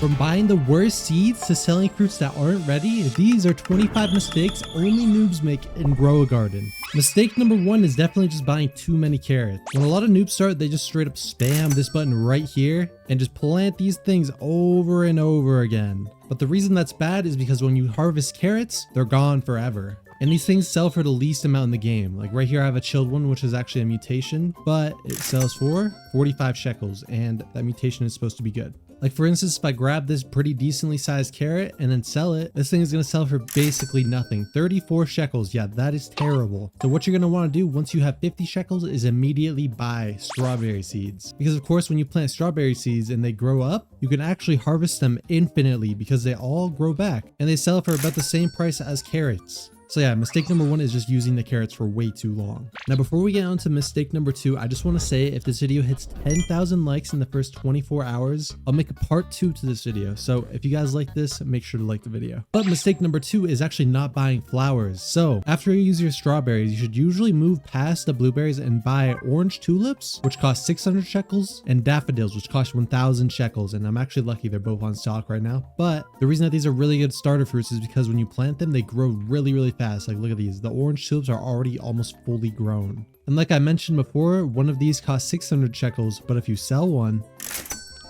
From buying the worst seeds to selling fruits that aren't ready, these are 25 mistakes only noobs make and grow a garden. Mistake number 1 is definitely just buying too many carrots. When a lot of noobs start, they just straight up spam this button right here and just plant these things over and over again. But the reason that's bad is because when you harvest carrots, they're gone forever. And these things sell for the least amount in the game. Like right here, I have a chilled one, which is actually a mutation, but it sells for 45 shekels, and that mutation is supposed to be good. Like for instance, if I grab this pretty decently sized carrot and then sell it, this thing is going to sell for basically nothing. 34 shekels. Yeah, that is terrible. So what you're going to want to do once you have 50 shekels is immediately buy strawberry seeds. Because of course, when you plant strawberry seeds and they grow up, you can actually harvest them infinitely because they all grow back and they sell for about the same price as carrots. So yeah, mistake number 1 is just using the carrots for way too long. Now, before we get on to mistake number 2, I just want to say if this video hits 10,000 likes in the first 24 hours, I'll make a part 2 to this video. So if you guys like this, make sure to like the video. But mistake number 2 is actually not buying flowers. So after you use your strawberries, you should usually move past the blueberries and buy orange tulips, which cost 600 shekels, and daffodils, which cost 1,000 shekels. And I'm actually lucky they're both on stock right now. But the reason that these are really good starter fruits is because when you plant them, they grow really, really fast. Like look at these, the orange tulips are already almost fully grown. And like I mentioned before, one of these costs 600 shekels, but if you sell one,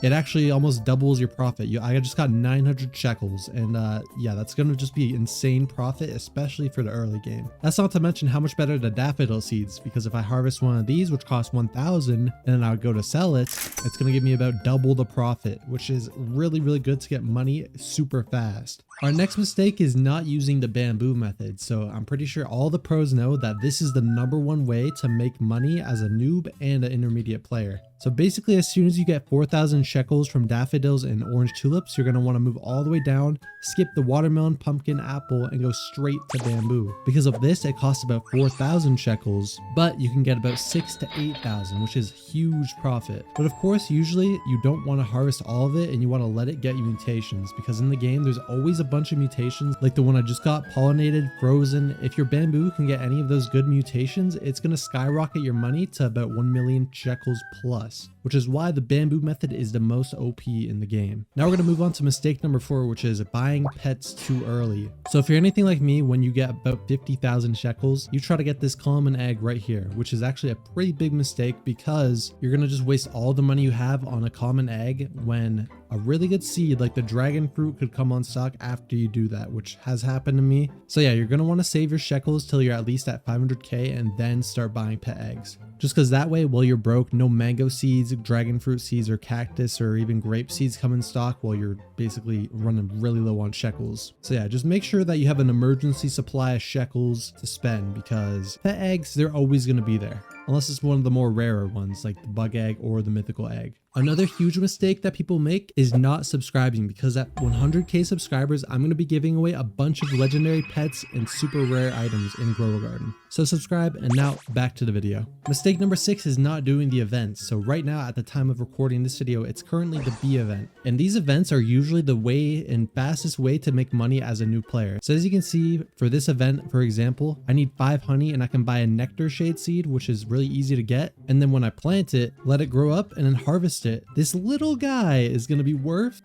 it actually almost doubles your profit. I just got 900 shekels, and yeah, that's gonna just be insane profit, especially for the early game. That's not to mention how much better the daffodil seeds, because if I harvest one of these, which costs 1,000, and then I would go to sell it, it's gonna give me about double the profit, which is really, really good to get money super fast. Our next mistake is not using the bamboo method. So I'm pretty sure all the pros know that this is the #1 way to make money as a noob and an intermediate player. So basically, as soon as you get 4,000 shekels from daffodils and orange tulips, you're going to want to move all the way down, skip the watermelon, pumpkin, apple, and go straight to bamboo. Because of this, it costs about 4,000 shekels, but you can get about 6,000 to 8,000, which is huge profit. But of course, usually you don't want to harvest all of it and you want to let it get you mutations, because in the game, there's always a bunch of mutations like the one I just got, pollinated, frozen. If your bamboo can get any of those good mutations, it's going to skyrocket your money to about 1 million shekels plus, which is why the bamboo method is the most OP in the game. Now we're going to move on to mistake number 4, which is buying pets too early. So if you're anything like me, when you get about 50,000 shekels, you try to get this common egg right here, which is actually a pretty big mistake because you're going to just waste all the money you have on a common egg when a really good seed like the dragon fruit could come on stock after you do that, which has happened to me. So yeah, you're going to want to save your shekels till you're at least at 500k and then start buying pet eggs. Just because that way, while you're broke, no mango seeds, dragon fruit seeds, or cactus, or even grape seeds come in stock while you're basically running really low on shekels. So yeah, just make sure that you have an emergency supply of shekels to spend, because pet eggs, they're always going to be there. Unless it's one of the more rarer ones like the bug egg or the mythical egg. Another huge mistake that people make is not subscribing, because at 100k subscribers, I'm going to be giving away a bunch of legendary pets and super rare items in Grow a Garden. So subscribe, and now back to the video. Mistake number 6 is not doing the events. So right now at the time of recording this video, it's currently the bee event. And these events are usually the way and fastest way to make money as a new player. So as you can see for this event, for example, I need 5 honey and I can buy a nectar shade seed, which is really easy to get. And then when I plant it, let it grow up and then harvest it, this little guy is going to be worth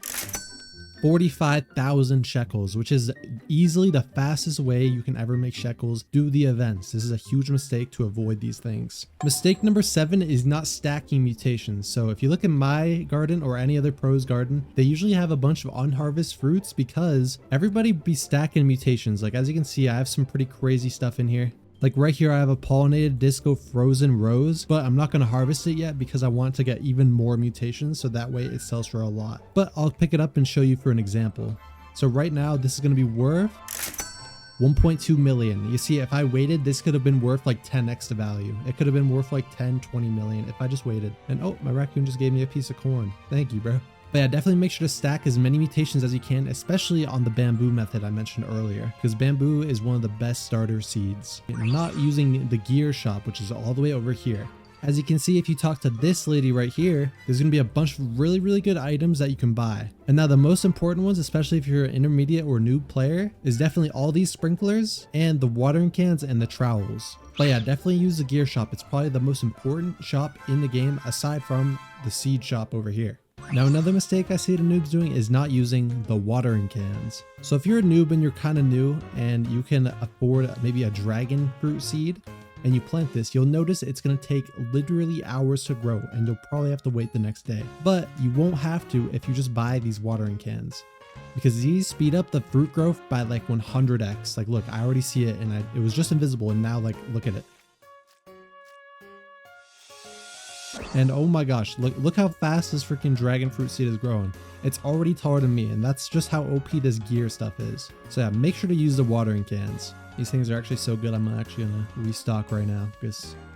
45,000 shekels, which is easily the fastest way you can ever make shekels. Do the events. This is a huge mistake to avoid these things. Mistake number 7 is not stacking mutations. So if you look at my garden or any other pro's garden, they usually have a bunch of unharvested fruits because everybody be stacking mutations. Like as you can see, I have some pretty crazy stuff in here. Like right here, I have a pollinated disco frozen rose, but I'm not going to harvest it yet because I want to get even more mutations, so that way it sells for a lot. But I'll pick it up and show you for an example. So right now, this is going to be worth 1.2 million. You see, if I waited, this could have been worth like 10x the value. It could have been worth like 10, 20 million if I just waited. And oh, my raccoon just gave me a piece of corn. Thank you, bro. But yeah, definitely make sure to stack as many mutations as you can, especially on the bamboo method I mentioned earlier, because bamboo is one of the best starter seeds. I'm not using the gear shop, which is all the way over here. As you can see, if you talk to this lady right here, there's going to be a bunch of really, really good items that you can buy. And now the most important ones, especially if you're an intermediate or noob player, is definitely all these sprinklers and the watering cans and the trowels. But yeah, definitely use the gear shop. It's probably the most important shop in the game aside from the seed shop over here. Now another mistake I see the noobs doing is not using the watering cans. So if you're a noob and you're kind of new and you can afford maybe a dragon fruit seed and you plant this, you'll notice it's going to take literally hours to grow and you'll probably have to wait the next day. But you won't have to if you just buy these watering cans, because these speed up the fruit growth by like 100x. Like look, I already see it and it was just invisible, and now like look at it. And oh my gosh, look how fast this freaking dragon fruit seed is growing. It's already taller than me, and that's just how OP this gear stuff is. So yeah, make sure to use the watering cans. These things are actually so good, I'm actually gonna restock right now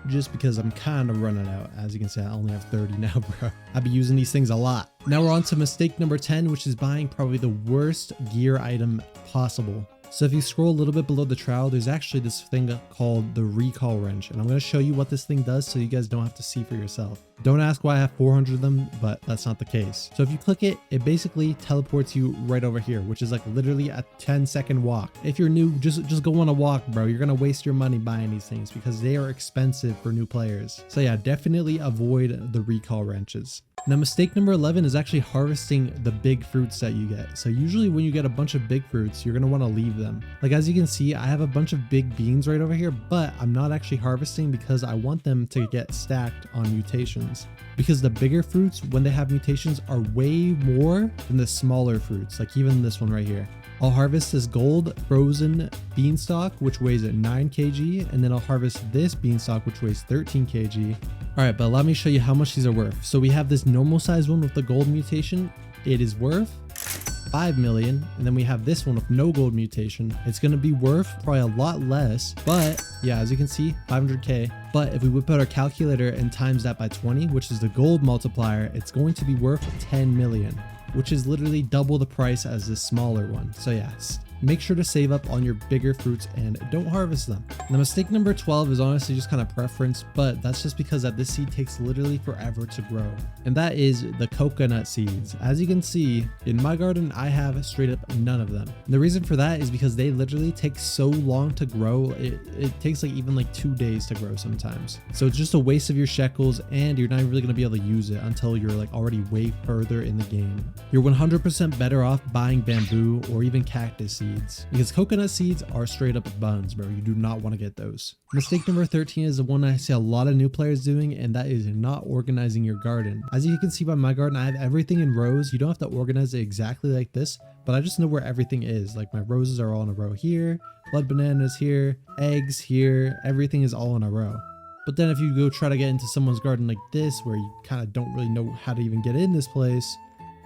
just because I'm kind of running out. As you can see, I only have 30 now, bro. I've been using these things a lot. Now we're on to mistake number 10, which is buying probably the worst gear item possible. So if you scroll a little bit below the trowel, there's actually this thing called the recall wrench, and I'm going to show you what this thing does so you guys don't have to see for yourself. Don't ask why I have 400 of them, but that's not the case. So if you click it, it basically teleports you right over here, which is like literally a 10-second walk. If you're new, just go on a walk, bro. You're going to waste your money buying these things because they are expensive for new players. So yeah, definitely avoid the recall wrenches. Now mistake number 11 is actually harvesting the big fruits that you get. So usually when you get a bunch of big fruits, you're going to want to leave them. Like as you can see, I have a bunch of big beans right over here, but I'm not actually harvesting because I want them to get stacked on mutations. Because the bigger fruits, when they have mutations, are way more than the smaller fruits, like even this one right here. I'll harvest this gold frozen beanstalk, which weighs at 9 kg, and then I'll harvest this beanstalk, which weighs 13 kg. All right, but let me show you how much these are worth. So we have this normal size one with the gold mutation. It is worth 5 million, and then we have this one with no gold mutation. It's going to be worth probably a lot less, but yeah, as you can see, 500k. But if we whip out our calculator and times that by 20, which is the gold multiplier, it's going to be worth 10 million, which is literally double the price as this smaller one. So yes, make sure to save up on your bigger fruits and don't harvest them. Now mistake number 12 is honestly just kind of preference, but that's just because that this seed takes literally forever to grow. And that is the coconut seeds. As you can see, in my garden, I have straight up none of them. And the reason for that is because they literally take so long to grow. It takes like even like 2 days to grow sometimes. So it's just a waste of your shekels, and you're not really going to be able to use it until you're like already way further in the game. You're 100% better off buying bamboo or even cactus seeds, because coconut seeds are straight up buns, bro. You do not want to get those. Mistake number 13 is the one I see a lot of new players doing, and that is not organizing your garden. As you can see by my garden, I have everything in rows. You don't have to organize it exactly like this, but I just know where everything is. Like my roses are all in a row here, blood bananas here, eggs here, everything is all in a row. But then if you go try to get into someone's garden like this, where you kind of don't really know how to even get in this place,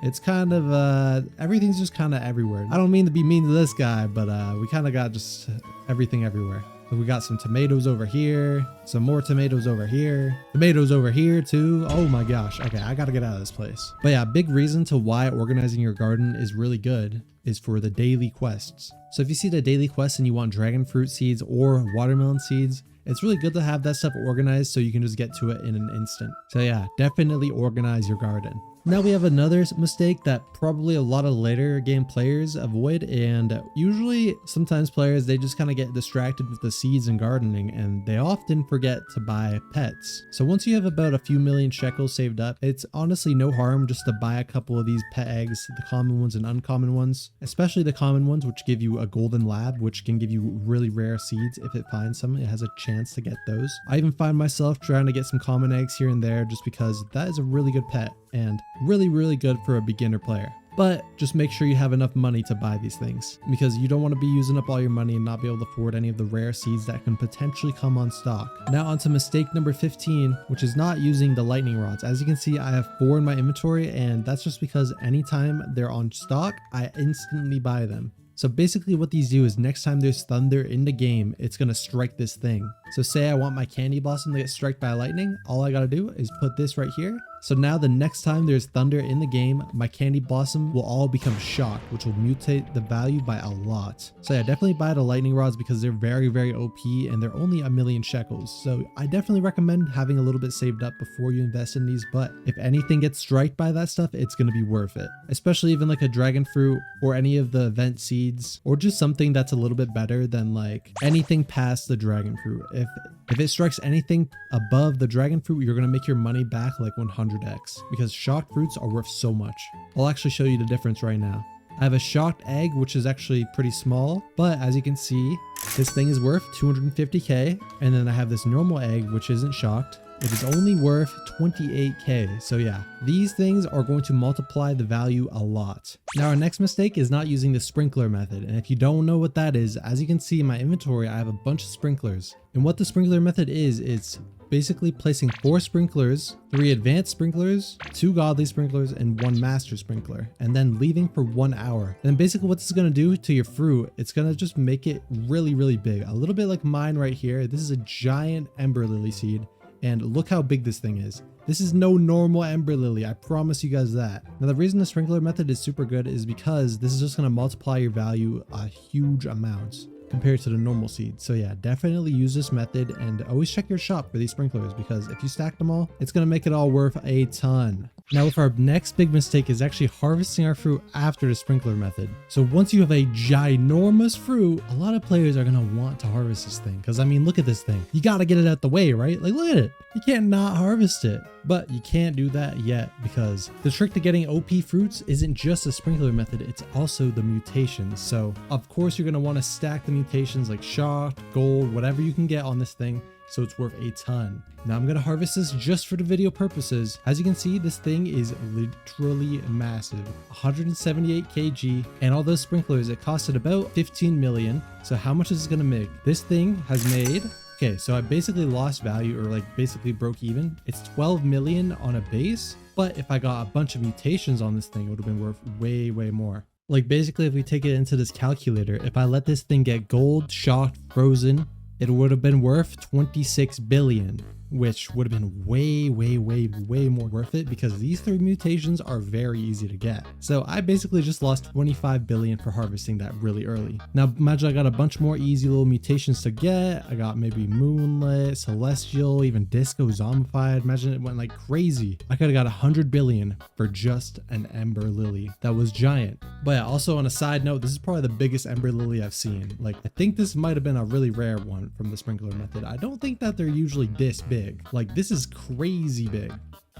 it's kind of, everything's just kind of everywhere. I don't mean to be mean to this guy, but we kind of got just everything everywhere. We got some tomatoes over here, some more tomatoes over here, tomatoes over here too. Oh my gosh. Okay, I gotta get out of this place. But yeah, big reason to why organizing your garden is really good is for the daily quests. So if you see the daily quest and you want dragon fruit seeds or watermelon seeds, it's really good to have that stuff organized so you can just get to it in an instant. So yeah, definitely organize your garden. Now we have another mistake that probably a lot of later game players avoid, and usually sometimes players, they just kind of get distracted with the seeds and gardening, and they often forget to buy pets. So once you have about a few million shekels saved up, it's honestly no harm just to buy a couple of these pet eggs, the common ones and uncommon ones, especially the common ones, which give you a golden lab, which can give you really rare seeds. If it finds some, it has a chance to get those. I even find myself trying to get some common eggs here and there just because that is a really good pet and really good for a beginner player. But just make sure you have enough money to buy these things, because you don't want to be using up all your money and not be able to afford any of the rare seeds that can potentially come on stock. Now onto mistake number 15, which is not using the lightning rods. As you can see, I have 4 in my inventory, and that's just because anytime they're on stock, I instantly buy them. So basically what these do is next time there's thunder in the game, it's going to strike this thing. So say I want my candy blossom to get struck by lightning, all I got to do is put this right here. So now the next time there's thunder in the game, my candy blossom will all become shocked, which will mutate the value by a lot. So yeah, definitely buy the lightning rods because they're very OP and they're only 1,000,000 shekels. So I definitely recommend having a little bit saved up before you invest in these. But if anything gets struck by that stuff, it's going to be worth it. Especially even like a dragon fruit or any of the event seeds, or just something that's a little bit better than like anything past the dragon fruit. if it strikes anything above the dragon fruit, you're gonna make your money back like 100x because shocked fruits are worth so much. I'll actually show you the difference right now. I have a shocked egg, which is actually pretty small, but as you can see, this thing is worth 250k. And then I have this normal egg, which isn't shocked. It is only worth 28k. So yeah, these things are going to multiply the value a lot. Now our next mistake is not using the sprinkler method. And if you don't know what that is, as you can see in my inventory, I have a bunch of sprinklers. And what the sprinkler method is, it's basically placing 4 sprinklers, 3 advanced sprinklers, 2 godly sprinklers, and 1 master sprinkler, and then leaving for 1 hour. And then basically what this is going to do to your fruit, it's going to just make it really, really big. A little bit like mine right here. This is a giant ember lily seed. And look how big this thing is. This is no normal ember lily, I promise you guys that. Now the reason the sprinkler method is super good is because this is just going to multiply your value a huge amount compared to the normal seed. So yeah, definitely use this method and always check your shop for these sprinklers because if you stack them all, it's going to make it all worth a ton. Now with our next big mistake is actually harvesting our fruit after the sprinkler method. So once you have a ginormous fruit, a lot of players are going to want to harvest this thing. Because I mean, look at this thing. You got to get it out the way, right? Like look at it. You can't not harvest it. But you can't do that yet because the trick to getting OP fruits isn't just the sprinkler method, it's also the mutations. So of course you're going to want to stack the mutations like shocked, gold, whatever you can get on this thing, so it's worth a ton. Now I'm going to harvest this just for the video purposes. As you can see, this thing is literally massive, 178 kg, and all those sprinklers, it costed about 15 million. So how much is it going to make? This thing has made, okay, so I basically lost value or like basically broke even. It's 12 million on a base, but if I got a bunch of mutations on this thing, it would have been worth way, way more. Like basically if we take it into this calculator, if I let this thing get gold, shocked, frozen, it would have been worth 26 billion, which would have been way, way, way, way more worth it because these 3 mutations are very easy to get. So I basically just lost 25 billion for harvesting that really early. Now imagine I got a bunch more easy little mutations to get. I got maybe moonlit, celestial, even disco, zombified. Imagine it went like crazy. I could have got 100 billion for just an ember lily that was giant. But yeah, also on a side note, this is probably the biggest ember lily I've seen. Like I think this might have been a really rare one from the sprinkler method. I don't think that they're usually this big. Like this is crazy big.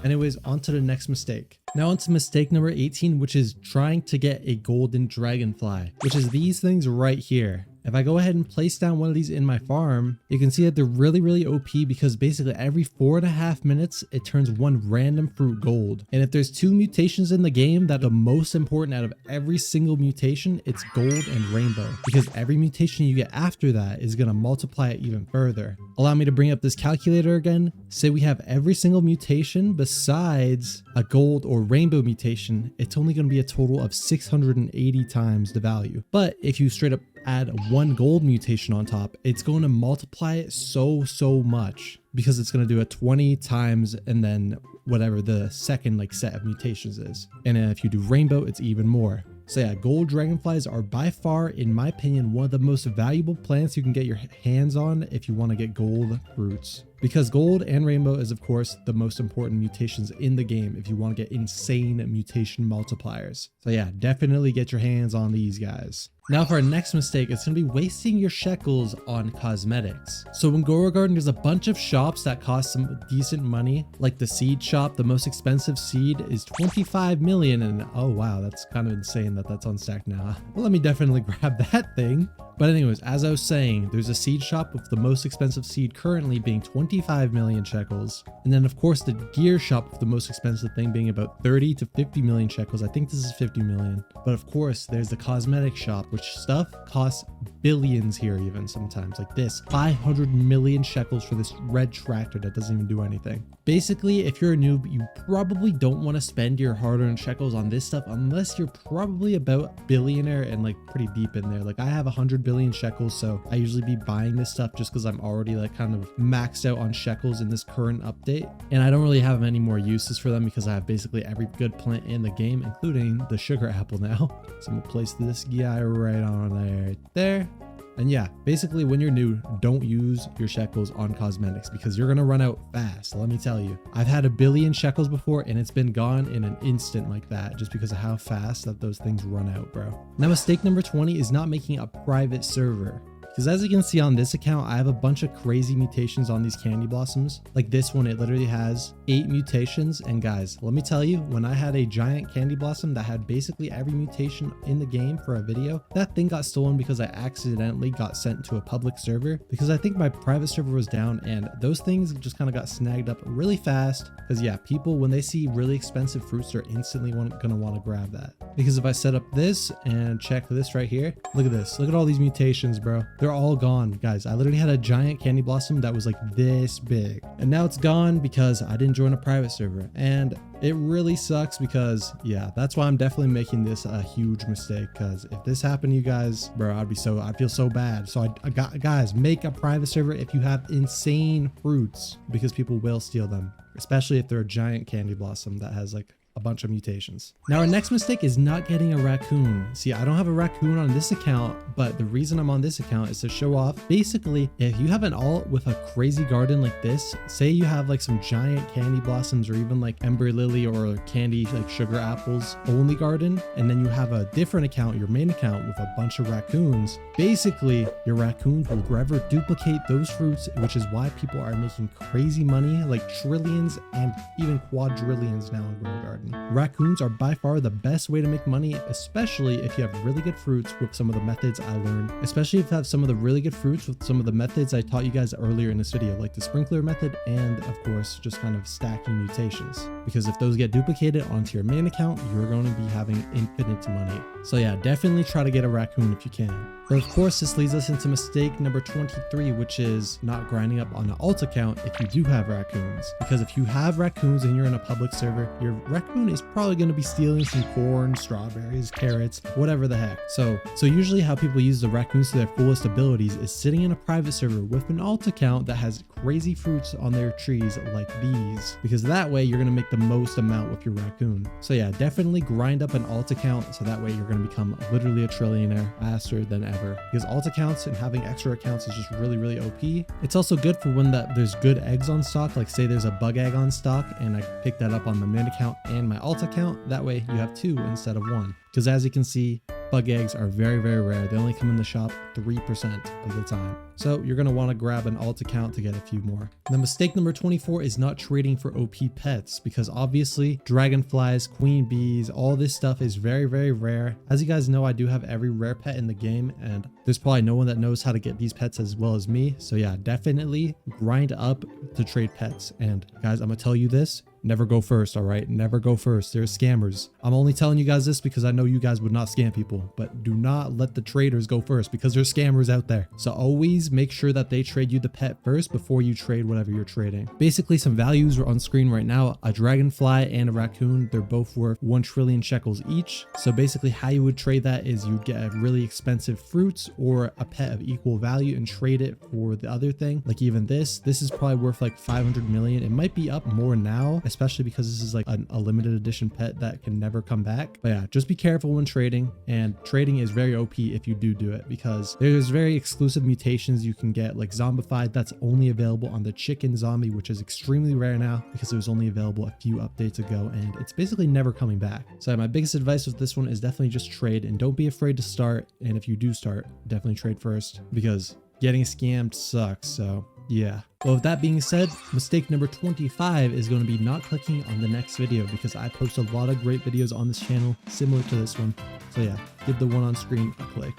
Anyways, on to the next mistake. Now on to mistake number 18, which is trying to get a golden dragonfly, which is these things right here. If I go ahead and place down one of these in my farm, you can see that they're really, really OP because basically every 4.5 minutes, it turns 1 random fruit gold. And if there's 2 mutations in the game that are the most important out of every single mutation, it's gold and rainbow, because every mutation you get after that is going to multiply it even further. Allow me to bring up this calculator again. Say we have every single mutation besides a gold or rainbow mutation, it's only going to be a total of 680 times the value. But if you straight up add 1 gold mutation on top, it's going to multiply it so much because it's going to do it 20 times and then whatever the second like set of mutations is. And then if you do rainbow, it's even more. So yeah, gold dragonflies are by far, in my opinion, one of the most valuable plants you can get your hands on if you want to get gold fruits. Because gold and rainbow is of course the most important mutations in the game if you want to get insane mutation multipliers. So yeah, definitely get your hands on these guys. Now for our next mistake, it's going to be wasting your shekels on cosmetics. So in Grow Garden, there's a bunch of shops that cost some decent money, like the seed shop. The most expensive seed is 25 million, and oh wow, that's kind of insane that that's unstacked now. Well, let me definitely grab that thing. But anyways, as I was saying, there's a seed shop with the most expensive seed currently being 25 million shekels. And then of course the gear shop with the most expensive thing being about 30 to 50 million shekels. I think this is 50 million. But of course there's the cosmetic shop, which stuff costs billions here even sometimes. Like this, 500 million shekels for this red tractor that doesn't even do anything. Basically, if you're a noob, you probably don't want to spend your hard-earned shekels on this stuff unless you're probably about billionaire and like pretty deep in there. Like I have 100 billion shekels, so I usually be buying this stuff just because I'm already like kind of maxed out on shekels in this current update, and I don't really have any more uses for them because I have basically every good plant in the game, including the sugar apple now. So I'm gonna place this guy right on there. And yeah, basically when you're new, don't use your shekels on cosmetics because you're gonna run out fast. Let me tell you, I've had 1 billion shekels before and it's been gone in an instant like that just because of how fast that those things run out, bro. Now mistake number 20 is not making a private server. Because as you can see on this account, I have a bunch of crazy mutations on these candy blossoms. Like this one, it literally has 8 mutations. And guys, let me tell you, when I had a giant candy blossom that had basically every mutation in the game for a video, that thing got stolen because I accidentally got sent to a public server because I think my private server was down, and those things just kind of got snagged up really fast. Because yeah, people, when they see really expensive fruits, they're instantly gonna want to grab that. Because if I set up this and check this right here, look at this, look at all these mutations, bro. They're all gone, guys. I literally had a giant candy blossom that was like this big, and now it's gone because I didn't join a private server. And it really sucks because yeah, that's why I'm definitely making this a huge mistake. Because if this happened to you guys, bro, I'd feel so bad. So I got, guys, make a private server if you have insane fruits, because people will steal them, especially if they're a giant candy blossom that has like a bunch of mutations. Now our next mistake is not getting a raccoon. See, I don't have a raccoon on this account, but the reason I'm on this account is to show off. Basically, if you have an alt with a crazy garden like this, say you have like some giant candy blossoms or even like ember lily or candy like sugar apples only garden, and then you have a different account, your main account, with a bunch of raccoons, basically your raccoons will forever duplicate those fruits, which is why people are making crazy money, like trillions and even quadrillions now in Grow Garden. Raccoons are by far the best way to make money, especially if you have really good fruits with some of the methods I learned, especially if you have some of the really good fruits with some of the methods I taught you guys earlier in this video, like the sprinkler method and of course just kind of stacking mutations. Because if those get duplicated onto your main account, you're going to be having infinite money. So yeah, definitely try to get a raccoon if you can. But of course, this leads us into mistake number 23, which is not grinding up on an alt account if you do have raccoons. Because if you have raccoons and you're in a public server, your raccoon is probably going to be stealing some corn, strawberries, carrots, whatever the heck. So usually how people use the raccoons to their fullest abilities is sitting in a private server with an alt account that has crazy fruits on their trees like these, because that way you're going to make the most amount with your raccoon. So yeah, definitely grind up an alt account so that way you're going to become literally a trillionaire faster than ever. Because alt accounts and having extra accounts is just really OP. It's also good for when there's good eggs on stock, like say there's a bug egg on stock and I pick that up on my main account and my alt account. That way you have 2 instead of 1. Because as you can see, bug eggs are very rare. They only come in the shop 3% of the time. So you're going to want to grab an alt account to get a few more. The mistake number 24 is not trading for OP pets, because obviously dragonflies, queen bees, all this stuff is very rare. As you guys know, I do have every rare pet in the game, and there's probably no one that knows how to get these pets as well as me. So yeah, definitely grind up to trade pets. And guys, I'm going to tell you this. Never go first, all right? Never go first. There's scammers. I'm only telling you guys this because I know you guys would not scam people, but do not let the traders go first because there's scammers out there. So always make sure that they trade you the pet first before you trade whatever you're trading. Basically, some values are on screen right now. A dragonfly and a raccoon, they're both worth 1 trillion shekels each. So basically how you would trade that is you'd get a really expensive fruits or a pet of equal value and trade it for the other thing. Like even this is probably worth like 500 million. It might be up more now, especially because this is like a limited edition pet that can never come back. But yeah, just be careful when trading, and trading is very OP if you do it, because there's very exclusive mutations you can get, like zombified, that's only available on the chicken zombie, which is extremely rare now because it was only available a few updates ago and it's basically never coming back. So my biggest advice with this one is definitely just trade, and don't be afraid to start. And if you do start, definitely trade first, because getting scammed sucks. So yeah. Well, with that being said, mistake number 25 is going to be not clicking on the next video, because I post a lot of great videos on this channel similar to this one. So yeah, give the one on screen a click.